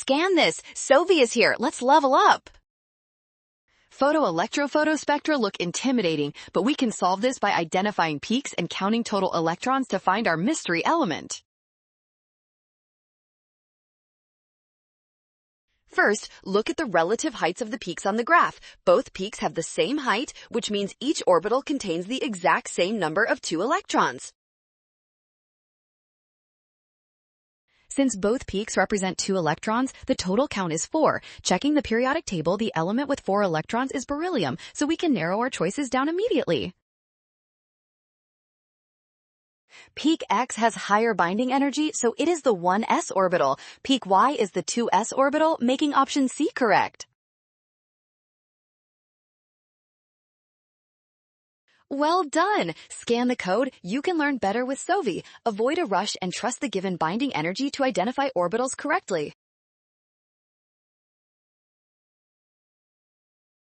scan this. Sovi is here. Let's level up. Photospectra look intimidating, but we can solve this by identifying peaks and counting total electrons to find our mystery element. First, look at the relative heights of the peaks on the graph. Both peaks have the same height, which means each orbital contains the exact same number of 2 electrons. Since both peaks represent 2 electrons, the total count is 4. Checking the periodic table, the element with 4 electrons is beryllium, so we can narrow our choices down immediately. Peak X has higher binding energy, so it is the 1s orbital. Peak Y is the 2s orbital, making option C correct. Well done! Scan the code. You can learn better with Sovi. Avoid a rush and trust the given binding energy to identify orbitals correctly.